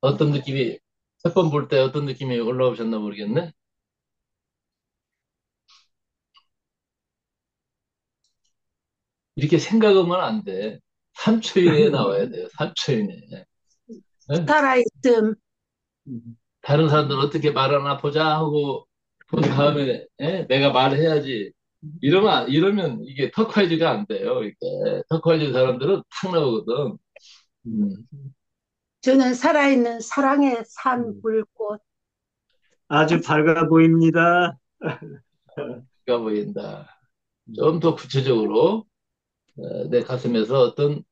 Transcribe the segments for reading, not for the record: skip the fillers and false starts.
어떤 느낌이, 첫 번 볼 때 어떤 느낌이 올라오셨나 모르겠네? 이렇게 생각하면 안 돼. 3초 이내에 나와야 돼요. 3초 이내에. 예? 살아있음. 다른 사람들 어떻게 말하나 보자 하고 본 다음에 내가 말을 해야지. 이러면 이게 터크와이즈가 안 돼요. 이게 터크와이즈 사람들은 탁 나오거든. 음, 저는 살아있는 사랑의 산 불꽃. 아주 밝아 보입니다. 가 보인다. 좀 더 구체적으로 내 가슴에서 어떤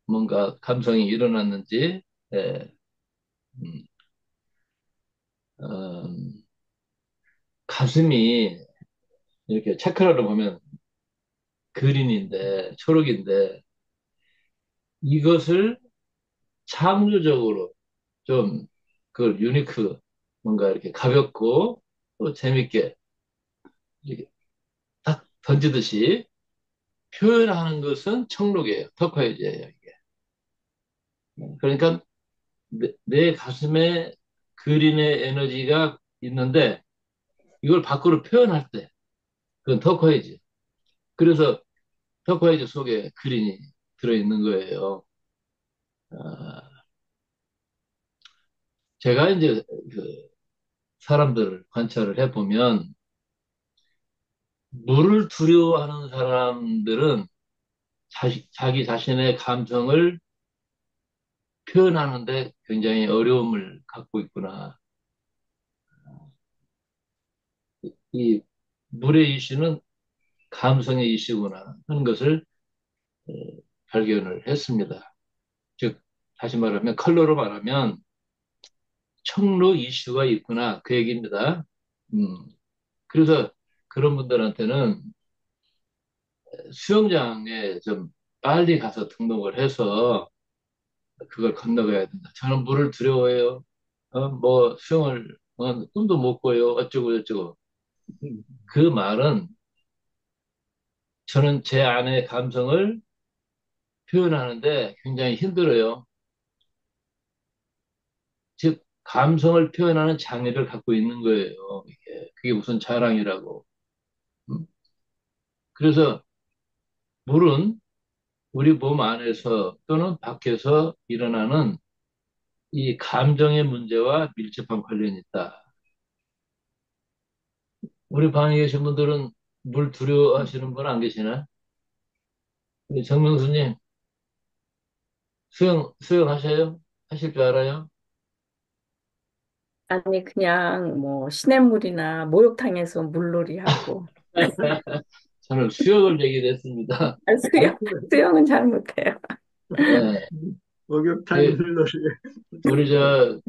뭔가 감성이 일어났는지, 예, 음, 음, 가슴이 이렇게 체크라로 보면 그린인데, 초록인데, 이것을 창조적으로 좀 그걸 유니크, 뭔가 이렇게 가볍고 또 재밌게 이렇게 딱 던지듯이 표현하는 것은 청록이에요. 터콰이즈예요, 이게. 그러니까 내 가슴에 그린의 에너지가 있는데 이걸 밖으로 표현할 때 그건 터콰이즈. 그래서 터콰이즈 속에 그린이 들어있는 거예요. 아, 제가 이제 그 사람들을 관찰을 해보면 물을 두려워하는 사람들은 자기 자신의 감성을 표현하는데 굉장히 어려움을 갖고 있구나. 이 물의 이슈는 감성의 이슈구나 하는 것을 어, 발견을 했습니다. 즉, 다시 말하면 컬러로 말하면 청로 이슈가 있구나 그 얘기입니다. 음, 그래서 그런 분들한테는 수영장에 좀 빨리 가서 등록을 해서 그걸 건너가야 된다. 저는 물을 두려워해요. 뭐 수영을 꿈도 못 꿔요. 어쩌고 저쩌고. 그 말은 저는 제 안의 감성을 표현하는데 굉장히 힘들어요. 즉 감성을 표현하는 장애를 갖고 있는 거예요. 이게 그게 무슨 자랑이라고. 음? 그래서 물은 우리 몸 안에서 또는 밖에서 일어나는 이 감정의 문제와 밀접한 관련이 있다. 우리 방에 계신 분들은 물 두려워하시는 분 안 계시나? 우리 정명수님, 수영하셔요? 하실 줄 알아요? 아니, 그냥 뭐 시냇물이나 목욕탕에서 물놀이 하고. 저는 수영을 얘기를 했습니다. 아, 수영은 잘 못해요. 예, 목욕탕 그, 물놀이. 우리 저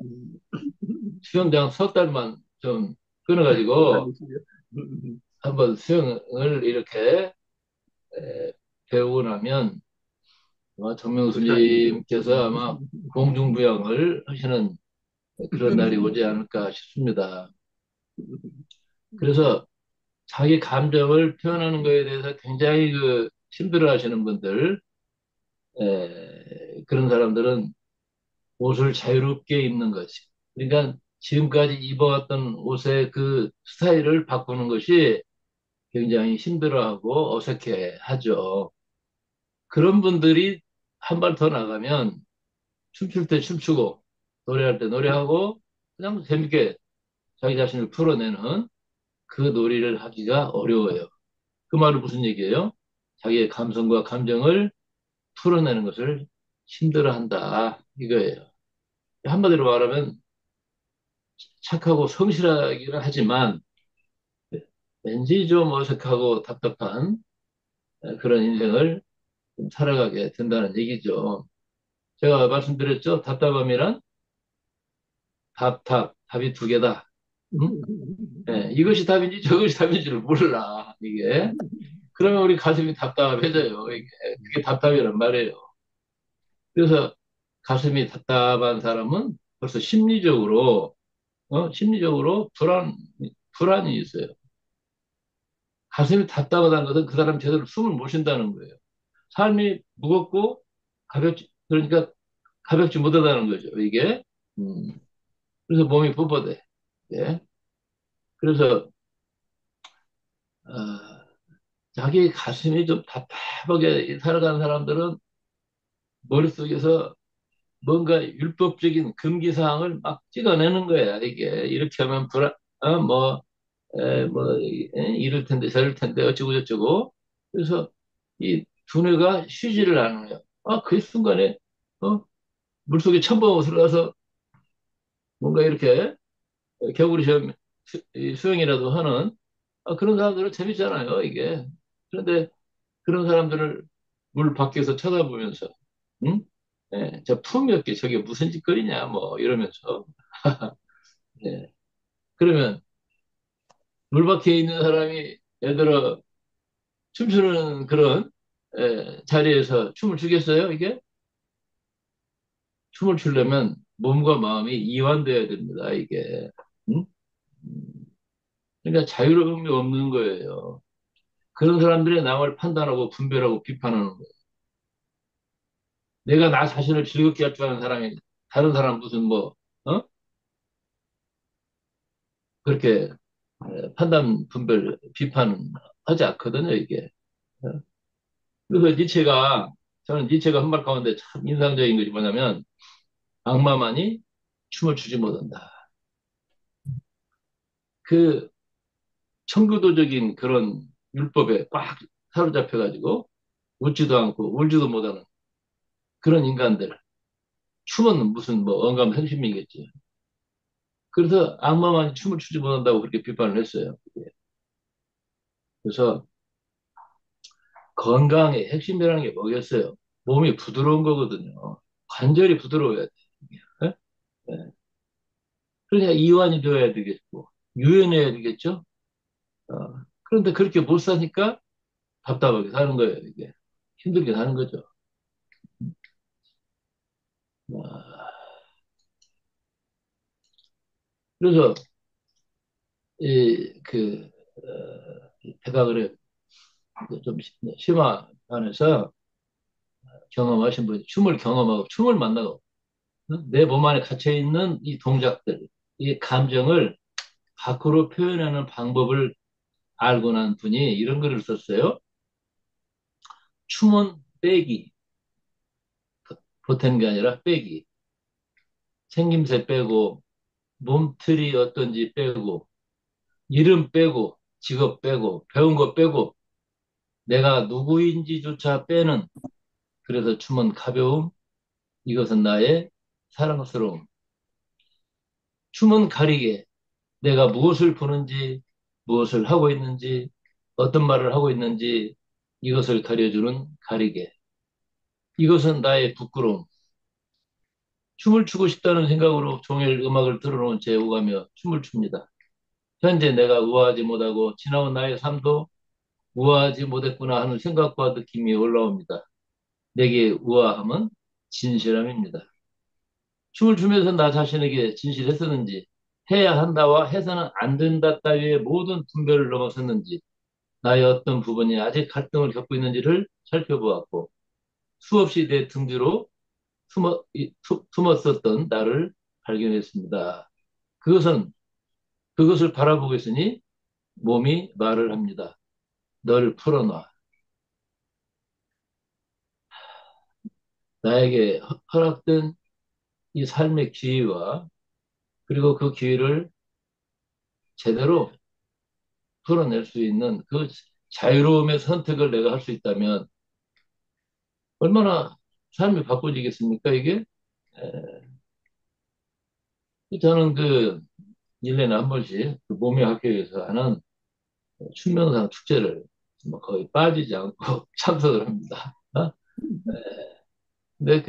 수영장 석 달만 좀 끊어가지고 다니시죠? 한번 수영을 이렇게 에, 배우고 나면 아마 정명수님께서 아마 공중부양을 하시는 그런 날이 오지 않을까 싶습니다. 그래서 자기 감정을 표현하는 것에 대해서 굉장히 힘들어 하시는 분들, 그런 사람들은 옷을 자유롭게 입는 것이. 그러니까 지금까지 입어왔던 옷의 그 스타일을 바꾸는 것이 굉장히 힘들어하고 어색해 하죠. 그런 분들이 한 발 더 나가면 춤출 때 춤추고 노래할 때 노래하고 그냥 재밌게 자기 자신을 풀어내는 그 놀이를 하기가 어려워요. 그 말은 무슨 얘기예요? 자기의 감성과 감정을 풀어내는 것을 힘들어한다 이거예요. 한마디로 말하면 착하고 성실하기는 하지만 왠지 좀 어색하고 답답한 그런 인생을 좀 살아가게 된다는 얘기죠. 제가 말씀드렸죠. 답답함이란 답이 두 개다. 응? 이것이 답인지 저것이 답인지를 몰라, 이게. 그러면 우리 가슴이 답답해져요. 이게. 그게 답답이란 말이에요. 그래서 가슴이 답답한 사람은 벌써 심리적으로 불안이 있어요. 가슴이 답답하다는 것은 그 사람이 제대로 숨을 못 쉰다는 거예요. 삶이 무겁고 가볍지, 그러니까 가볍지 못하다는 거죠, 이게. 음, 그래서 몸이 뻣뻣해. 예. 그래서, 어, 자기 가슴이 좀 답답하게 살아가는 사람들은 머릿속에서 뭔가 율법적인 금기 사항을 막 찍어내는 거야, 이게. 이렇게 하면 뭐, 이럴 텐데, 저럴 텐데, 어쩌고 저쩌고. 그래서 이 두뇌가 쉬지를 않아요. 그 순간에, 어, 물속에 첨벙 들어가서 뭔가 이렇게 겨울이 이 수영이라도 하는 그런 사람들은 재밌잖아요, 이게. 그런데 그런 사람들을 물 밖에서 쳐다보면서, 응? 예, 저 품몇 개, 저게 무슨 짓거리냐, 뭐, 이러면서. 예. 그러면 물 밖에 있는 사람이 예를 들어 춤추는 그런 자리에서 춤을 추겠어요, 이게? 춤을 추려면 몸과 마음이 이완돼야 됩니다, 이게. 응? 음, 그러니까 자유로움이 없는 거예요. 그런 사람들이 남을 판단하고 분별하고 비판하는 거예요. 내가 나 자신을 즐겁게 할 줄 아는 사람이 다른 사람 무슨 뭐, 어? 그렇게 판단, 분별, 비판은 하지 않거든요, 이게. 어? 그래서 저는 니체가 한 말 가운데 참 인상적인 것이 뭐냐면, 악마만이 춤을 추지 못한다. 그 청교도적인 그런 율법에 꽉 사로잡혀가지고 웃지도 않고 울지도 못하는 그런 인간들. 춤은 무슨 뭐 언감생심이겠지. 그래서 악마만이 춤을 추지 못한다고 그렇게 비판을 했어요. 그래서 건강의 핵심이라는 게 뭐겠어요? 몸이 부드러운 거거든요. 관절이 부드러워야 돼. 예? 예. 그러니까 이완이 되어야 되겠고, 유연해야 되겠죠? 어, 그런데 그렇게 못 사니까 답답하게 사는 거예요, 이게. 힘들게 사는 거죠. 어, 그래서, 대각을 좀 심화반에서 경험하신 분이 춤을 경험하고, 춤을 만나고, 내 몸 안에 갇혀있는 이 동작들, 이 감정을 밖으로 표현하는 방법을 알고 난 분이 이런 글을 썼어요. 춤은 빼기, 보탠 게 아니라 빼기. 생김새 빼고, 몸틀이 어떤지 빼고, 이름 빼고, 직업 빼고, 배운 거 빼고, 내가 누구인지조차 빼는, 그래서 춤은 가벼움, 이것은 나의 사랑스러움. 춤은 가리개, 내가 무엇을 보는지, 무엇을 하고 있는지, 어떤 말을 하고 있는지, 이것을 가려주는 가리개. 이것은 나의 부끄러움. 춤을 추고 싶다는 생각으로 종일 음악을 틀어놓은 채 오가며 춤을 춥니다. 현재 내가 우아하지 못하고 지나온 나의 삶도 우아하지 못했구나 하는 생각과 느낌이 올라옵니다. 내게 우아함은 진실함입니다. 춤을 추면서 나 자신에게 진실했었는지, 해야 한다와 해서는 안 된다 따위의 모든 분별을 넘어섰는지, 나의 어떤 부분이 아직 갈등을 겪고 있는지를 살펴보았고, 수없이 내 등 뒤로 숨었었던 나를 발견했습니다. 그것은, 그것을 바라보고 있으니 몸이 말을 합니다. 널 풀어놔. 나에게 허락된 이 삶의 기회와 그리고 그 기회를 제대로 풀어낼 수 있는 그 자유로움의 선택을 내가 할 수 있다면 얼마나 삶이 바꿔지겠습니까, 이게? 저는 1년에 한 번씩 그 몸의 학교에서 하는 충명상 축제를 뭐 거의 빠지지 않고 참석을 합니다. 근데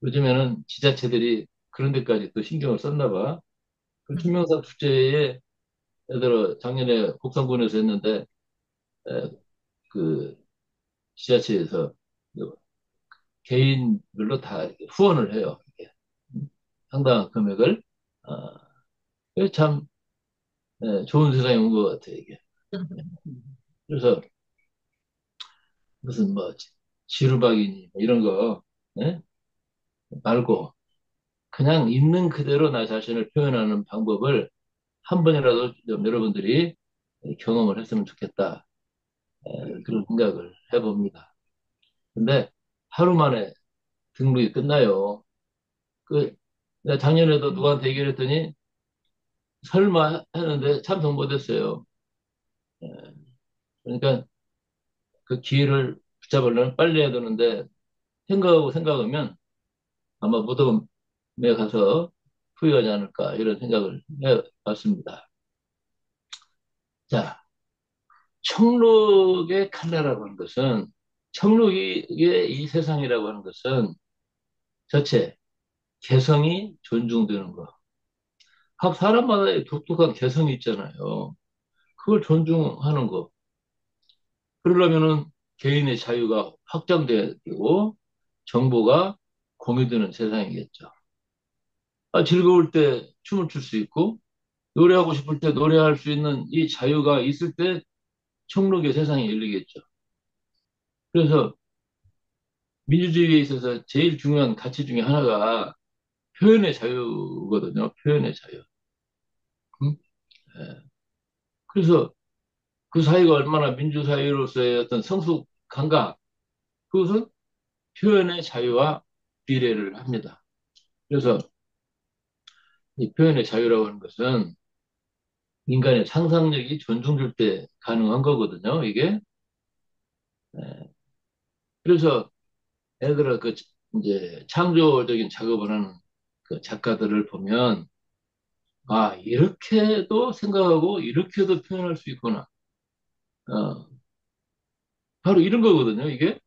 요즘에는 지자체들이 그런 데까지 또 신경을 썼나 봐. 그 충명상 축제에 예를 들어 작년에 곡성군에서 했는데 에, 그 지자체에서 그 개인별로 다 이렇게 후원을 해요. 이렇게. 상당한 금액을. 그게 참 좋은 세상에 온 것 같아요, 이게. 그래서 무슨 뭐 지루박이니 뭐 이런 거 예? 말고 그냥 있는 그대로 나 자신을 표현하는 방법을 한 번이라도 좀 여러분들이 경험을 했으면 좋겠다. 그런 생각을 해봅니다. 근데 하루 만에 등록이 끝나요. 그, 내가 작년에도 누구한테 얘기를 했더니 설마 했는데 참석 못했어요. 그러니까 그 기회를 붙잡으려면 빨리 해야 되는데 생각하고 생각하면 아마 무덤에 가서 후회하지 않을까 이런 생각을 해봤습니다. 자, 청록의 칼라라고 하는 것은 청록의 이 세상이라고 하는 것은 전체 개성이 존중되는 것. 각 사람마다 독특한 개성이 있잖아요. 그걸 존중하는 거. 그러려면은 개인의 자유가 확장돼야 되고 정보가 공유되는 세상이겠죠. 즐거울 때 춤을 출 수 있고 노래하고 싶을 때 노래할 수 있는 이 자유가 있을 때 청록의 세상이 열리겠죠. 그래서 민주주의에 있어서 제일 중요한 가치 중에 하나가 표현의 자유거든요. 표현의 자유. 음? 예. 그래서 그 사회가 얼마나 민주사회로서의 어떤 성숙한가, 그것은 표현의 자유와 비례를 합니다. 그래서 이 표현의 자유라고 하는 것은 인간의 상상력이 존중될 때 가능한 거거든요, 이게. 예. 그래서 애들은 그 이제 창조적인 작업을 하는 그 작가들을 보면 이렇게도 생각하고 이렇게도 표현할 수 있구나. 어, 바로 이런 거거든요, 이게.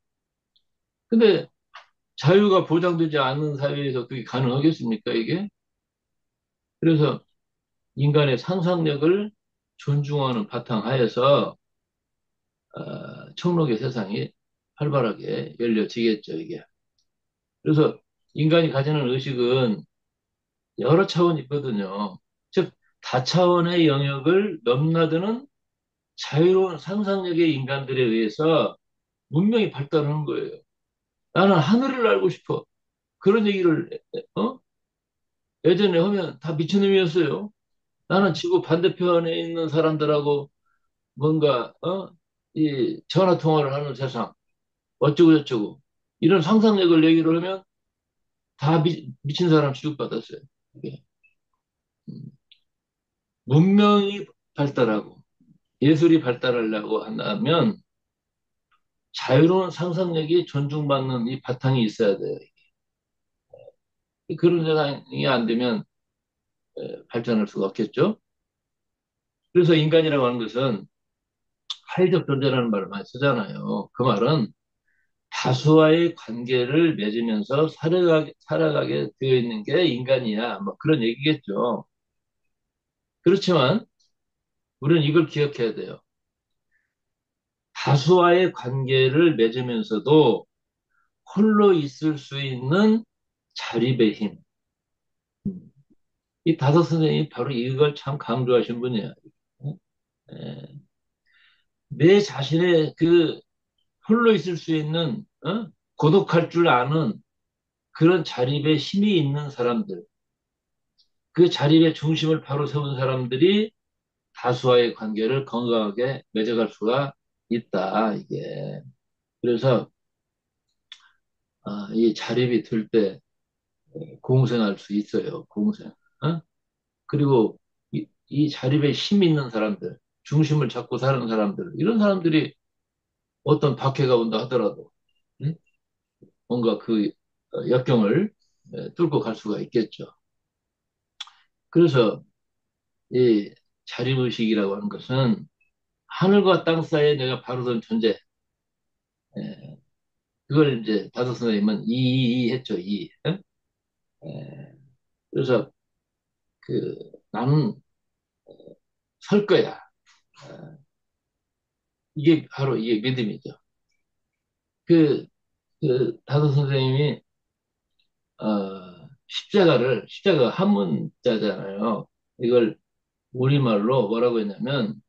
근데 자유가 보장되지 않는 사회에서 그게 가능하겠습니까, 이게? 그래서 인간의 상상력을 존중하는 바탕하에서 청록의 세상이 활발하게 열려지겠죠, 이게. 그래서 인간이 가지는 의식은 여러 차원이 있거든요. 즉, 다차원의 영역을 넘나드는 자유로운 상상력의 인간들에 의해서 문명이 발달하는 거예요. 나는 하늘을 알고 싶어. 그런 얘기를, 어? 예전에 하면 다 미친놈이었어요. 나는 지구 반대편에 있는 사람들하고 뭔가, 이 전화 통화를 하는 세상, 어쩌고 저쩌고. 이런 상상력을 얘기를 하면 다 미친 사람 취급받았어요. 이게. 음. 문명이 발달하고 예술이 발달하려고 한다면 자유로운 상상력이 존중받는 이 바탕이 있어야 돼요. 그런 세상이 안 되면 발전할 수가 없겠죠. 그래서 인간이라고 하는 것은 사회적 존재라는 말을 많이 쓰잖아요. 그 말은 다수와의 관계를 맺으면서 살아가게 되어 있는 게 인간이야. 뭐 그런 얘기겠죠. 그렇지만 우리는 이걸 기억해야 돼요. 다수와의 관계를 맺으면서도 홀로 있을 수 있는 자립의 힘. 이 다섯 선생님이 바로 이걸 참 강조하신 분이에요. 예. 내 자신의 그 홀로 있을 수 있는, 고독할 줄 아는 그런 자립의 힘이 있는 사람들, 그 자립의 중심을 바로 세운 사람들이 다수와의 관계를 건강하게 맺어갈 수가 있다, 이게. 그래서, 이 자립이 들 때 공생할 수 있어요, 공생. 그리고 이 자립에 힘 있는 사람들, 중심을 잡고 사는 사람들, 이런 사람들이 어떤 박해가 온다 하더라도, 응? 뭔가 그 역경을 뚫고 갈 수가 있겠죠. 그래서 이 자립의식이라고 하는 것은 하늘과 땅 사이에 내가 바로 선 존재, 예, 그걸 이제 다섯 선생님은 했죠, 응? 예, 그래서 그 나는 설 거야. 어, 이게 바로 이게 믿음이죠. 그, 그 다섯 선생님이 십자가 한 문자잖아요. 이걸 우리말로 뭐라고 했냐면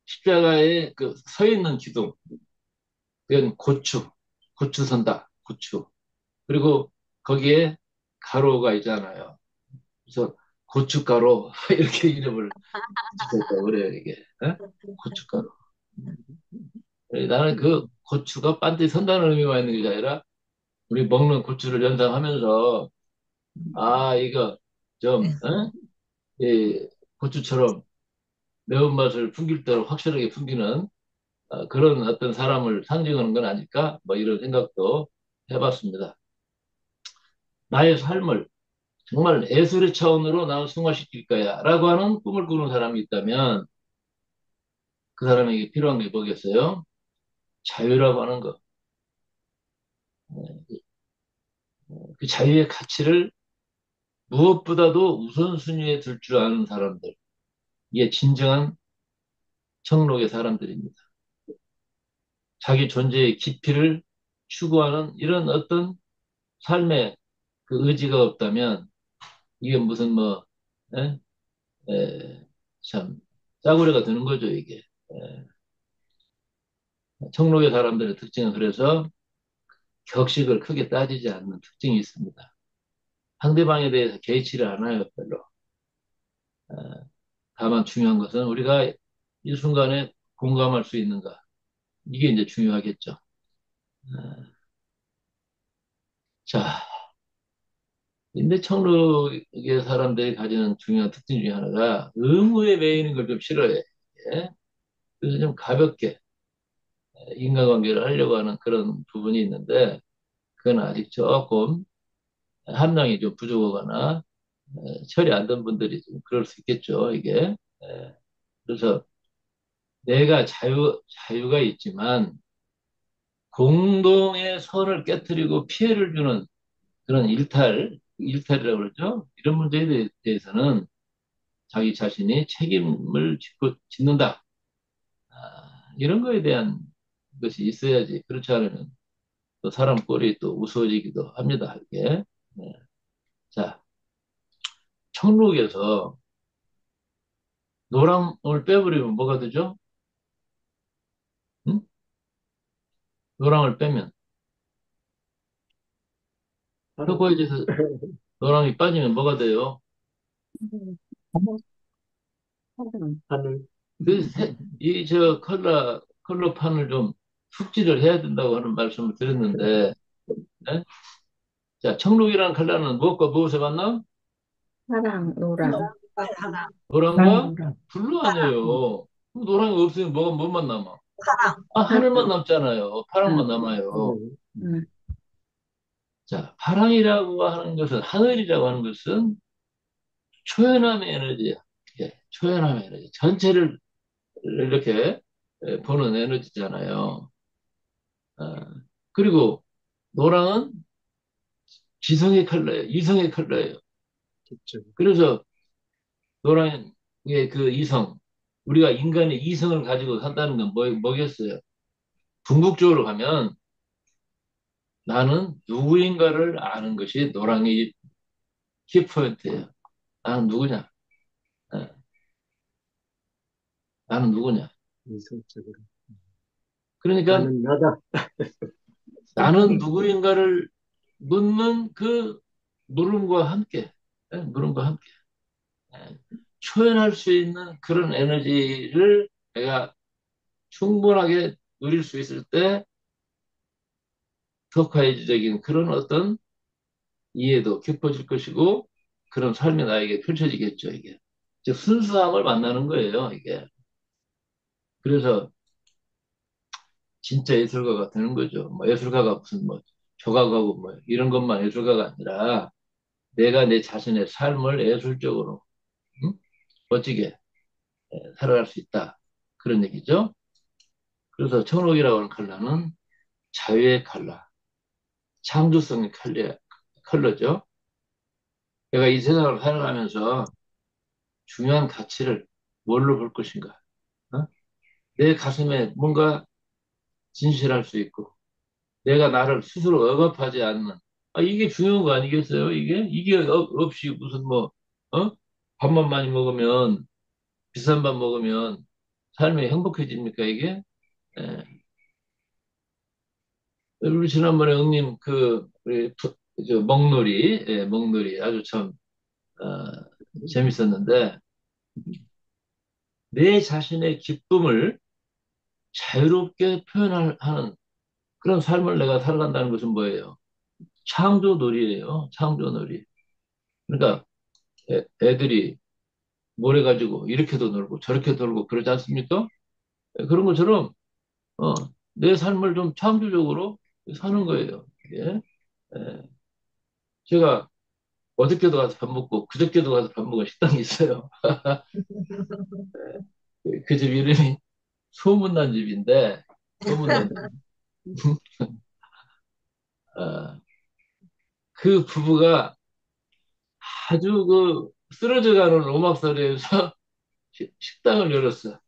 십자가에 그 서 있는 기둥, 그건 고추 선다, 고추. 그리고 거기에 가루가 있잖아요. 그래서 고춧가루 이렇게 이름을 붙였다고 그래요, 이게. 예? 고춧가루. 나는 그 고추가 반드시 선다는 의미가 있는 게 아니라 우리 먹는 고추를 연상하면서 아, 이거 좀, 이 고추처럼 매운맛을 풍길 대로 확실하게 풍기는 그런 어떤 사람을 상징하는 건 아닐까? 뭐 이런 생각도 해봤습니다. 나의 삶을 정말 예술의 차원으로 나는 승화시킬 거야 라고 하는 꿈을 꾸는 사람이 있다면 그 사람에게 필요한 게 뭐겠어요? 자유라고 하는 거. 그 자유의 가치를 무엇보다도 우선순위에 둘 줄 아는 사람들. 이게 진정한 청록의 사람들입니다. 자기 존재의 깊이를 추구하는 이런 어떤 삶의 그 의지가 없다면 이게 무슨 뭐, 에? 참, 짜구려가 드는 거죠, 이게. 청록의 사람들의 특징은 그래서 격식을 크게 따지지 않는 특징이 있습니다. 상대방에 대해서 개의치를 않아요, 별로. 어, 다만 중요한 것은 우리가 이 순간에 공감할 수 있는가. 이게 이제 중요하겠죠. 자, 근데 청록의 사람들이 가지는 중요한 특징 중에 하나가 의무에 매이는 걸 좀 싫어해. 예? 그래서 좀 가볍게 인간관계를 하려고 하는 그런 부분이 있는데 그건 아직 조금 함량이 좀 부족하거나 처리 안 된 분들이 좀 그럴 수 있겠죠, 이게. 그래서 내가 자유가 있지만 공동의 선을 깨뜨리고 피해를 주는 그런 일탈이라고 그러죠. 이런 문제에 대해서는 자기 자신이 책임을 짓는다. 이런 거에 대한 것이 있어야지. 그렇지 않으면 또 사람 꼴이 또 우스워지기도 합니다. 이게. 네. 자, 청록에서 노랑을 빼버리면 뭐가 되죠? 응? 노랑을 빼면 하늘, 터코이즈에서 노랑이 빠지면 뭐가 돼요? 하늘, 저 컬러판을 좀 숙지를 해야 된다고 하는 말씀을 드렸는데, 네? 자, 청록이라는 컬러는 무엇과 무엇에 맞나? 사랑, 노랑. 노랑과 노랑. 블루 아니에요. 그럼 노랑이 없으면 뭐만 남아? 아, 하늘. 하늘만 남잖아요. 파랑만 응, 남아요. 하늘, 응. 자, 파랑이라고 하는 것은, 하늘이라고 하는 것은 초연함의 에너지야. 예, 초연함의 에너지. 전체를 이렇게 보는 에너지잖아요. 어, 그리고 노랑은 지성의 컬러예요. 이성의 컬러예요. 그쵸. 그래서 노랑의 그 이성, 우리가 인간의 이성을 가지고 산다는 건 뭐겠어요? 궁극적으로 가면 나는 누구인가를 아는 것이 노랑의 키포인트예요. 나는 누구냐? 어, 나는 누구냐? 이성적으로. 그러니까 나는 나다. 나는 누구인가를 묻는 그 물음과 함께, 물음과 함께 예, 표현할 수 있는 그런 에너지를 내가 충분하게 누릴 수 있을 때 덕화의지적인 그런 어떤 이해도 깊어질 것이고 그런 삶이 나에게 펼쳐지겠죠, 이게. 즉, 순수함을 만나는 거예요, 이게. 그래서 진짜 예술가가 되는 거죠. 뭐 예술가가 무슨 뭐 조각하고 뭐 이런 것만 예술가가 아니라 내가 내 자신의 삶을 예술적으로 응? 멋지게 살아갈 수 있다. 그런 얘기죠. 그래서 청록이라고 하는 컬러는 자유의 컬러, 창조성의 컬러죠. 내가 이 세상을 살아가면서 중요한 가치를 뭘로 볼 것인가? 어? 내 가슴에 뭔가 진실할 수 있고, 내가 나를 스스로 억압하지 않는, 이게 중요한 거 아니겠어요? 이게 없이 무슨 뭐, 어? 밥만 많이 먹으면, 비싼 밥 먹으면 삶이 행복해집니까, 이게? 예. 우리 지난번에 형님 우리 저 먹놀이, 예, 먹놀이 아주 참 재밌었는데 내 자신의 기쁨을 자유롭게 표현하는 그런 삶을 내가 살아간다는 것은 뭐예요? 창조놀이예요. 창조놀이. 그러니까 애들이 뭘 해가지고 이렇게도 놀고 저렇게도 놀고 그러지 않습니까? 예, 그런 것처럼 어, 내 삶을 좀 창조적으로 사는 거예요. 예? 예. 제가 어저께도 가서 밥 먹고 그저께도 가서 밥 먹은 식당이 있어요. 그 집 이름이 소문난 집인데 소문난 집. 어, 그 부부가 아주 그 쓰러져가는 오막살이에서 식당을 열었어.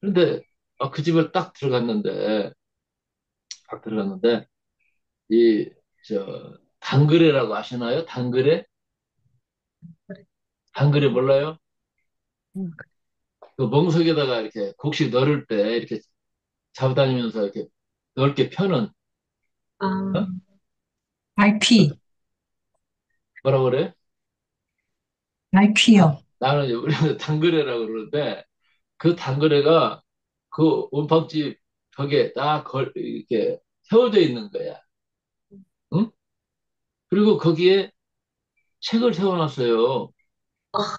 그런데 그 집을 딱 들어갔는데 이 저 단그레라고 아시나요? 단그레? 단그레 몰라요? 음. 그 멍석에다가 이렇게 곡식 넣을 때 이렇게 잡아다니면서 이렇게 넓게 펴는 아, 어? 말퀴, 뭐라 그래? 아, 말퀴요. 나는 우리는 단그레라고 그러는데 그 단거래가 그 원박지 벽에 이렇게 세워져 있는 거야. 응? 그리고 거기에 책을 세워놨어요.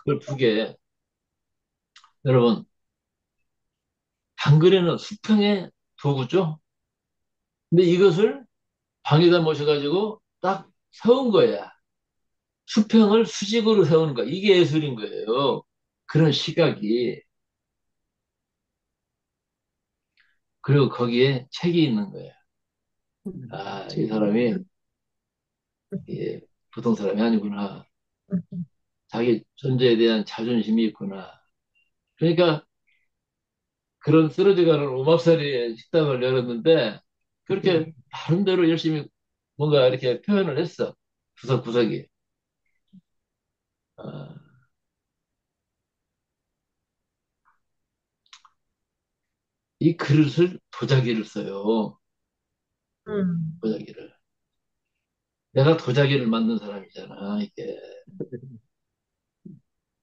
그걸 두 개. 여러분, 단거래는 수평의 도구죠? 근데 이것을 방에다 모셔가지고 딱 세운 거야. 수평을 수직으로 세우는 거야. 이게 예술인 거예요. 그런 시각이. 그리고 거기에 책이 있는 거야. 아, 이 사람이 예, 보통 사람이 아니구나. 자기 존재에 대한 자존심이 있구나. 그러니까 그런 쓰러져가는 오맙살이의 식당을 열었는데 그렇게 나름대로 열심히 뭔가 이렇게 표현을 했어. 구석구석이. 어, 이 그릇을 도자기를 써요. 음. 도자기를. 내가 도자기를 만든 사람이잖아, 이게.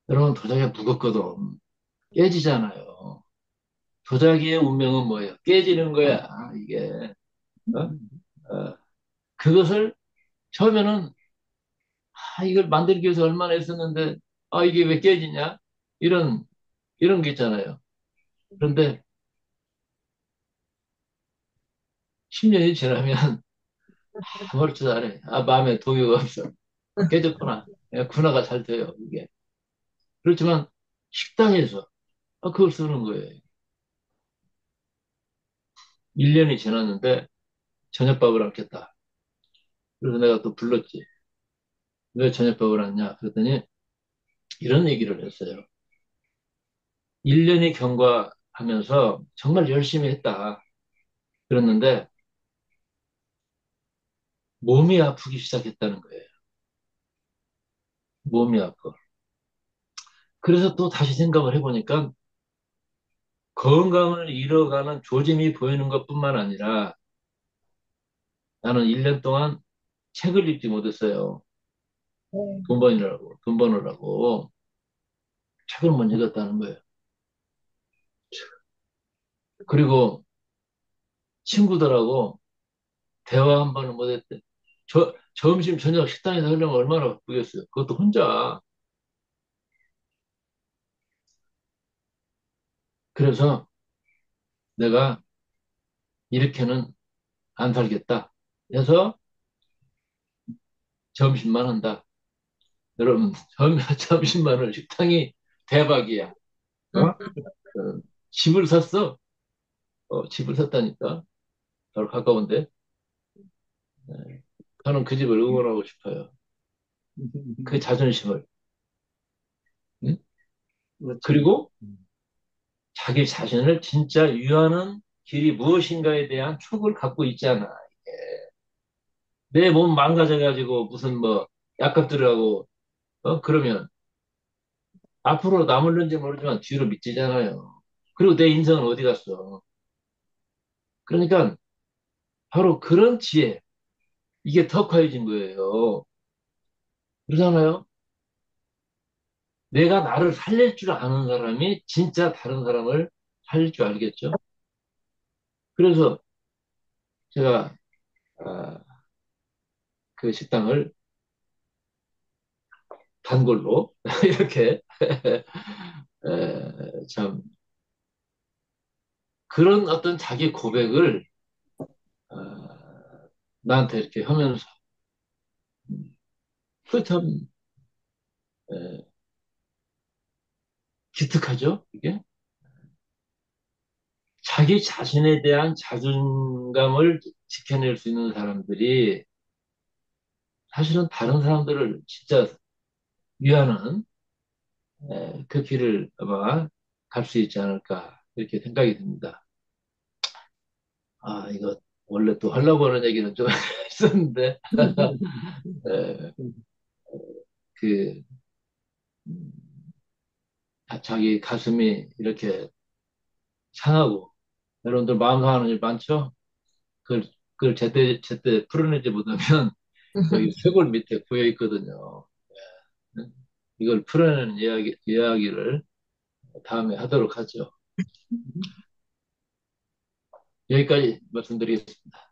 여러분, 도자기가 무겁거든. 깨지잖아요. 도자기의 운명은 뭐예요? 깨지는 거야, 이게. 어? 어. 그것을 처음에는 이걸 만들기 위해서 얼마나 했었는데, 이게 왜 깨지냐? 이런, 이런 게 있잖아요. 그런데 10년이 지나면 아무렇지도 않아. 마음에 동요가 없어. 깨졌구나. 군화가 잘 돼요, 이게. 그렇지만 식당에서 그걸 쓰는 거예요. 1년이 지났는데 저녁밥을 안겠다. 그래서 내가 또 불렀지. 왜 저녁밥을 안냐? 그랬더니 이런 얘기를 했어요. 1년이 경과하면서 정말 열심히 했다. 그랬는데 몸이 아프기 시작했다는 거예요. 몸이 아파. 그래서 또 다시 생각을 해보니까 건강을 잃어가는 조짐이 보이는 것뿐만 아니라 나는 1년 동안 책을 읽지 못했어요. 돈 버느라고. 책을 못 읽었다는 거예요. 그리고 친구들하고 대화 한 번을 못했대. 점심, 저녁 식당에서 하려면 얼마나 바쁘겠어요. 그것도 혼자. 그래서 내가 이렇게는 안 살겠다. 그래서 점심만 한다. 여러분, 점심만 원 식당이 대박이야. 어? 집을 샀어. 집을 샀다니까. 바로 가까운데. 네. 저는 그 집을 응원하고 싶어요. 그 자존심을. 응? 맞죠. 그리고 자기 자신을 진짜 유하는 길이 무엇인가에 대한 촉을 갖고 있잖아. 내 몸 망가져가지고 무슨 뭐 약값 들어가고 그러면 앞으로 남을는지 모르지만 뒤로 미치잖아요. 그리고 내 인생은 어디 갔어? 그러니까 바로 그런 지혜, 이게 덕화해진 거예요. 그러잖아요. 내가 나를 살릴 줄 아는 사람이 진짜 다른 사람을 살릴 줄 알겠죠. 그래서 제가 아, 그 식당을 단골로 이렇게 참 그런 어떤 자기 고백을 나한테 이렇게 하면서 그참 기특하죠, 이게? 자기 자신에 대한 자존감을 지켜낼 수 있는 사람들이 사실은 다른 사람들을 진짜 위하는 그 길을 아마 갈 수 있지 않을까 이렇게 생각이 듭니다. 아, 이거 원래 또 하려고 하는 얘기는 좀 있었는데 에, 그 음, 자기 가슴이 이렇게 상하고 여러분들 마음 상하는 일 많죠? 그걸, 그걸 제때 풀어내지 못하면 여기 쇄골 밑에 고여 있거든요. 네? 이걸 풀어내는 이야기를 다음에 하도록 하죠. 여기까지 말씀드리겠습니다.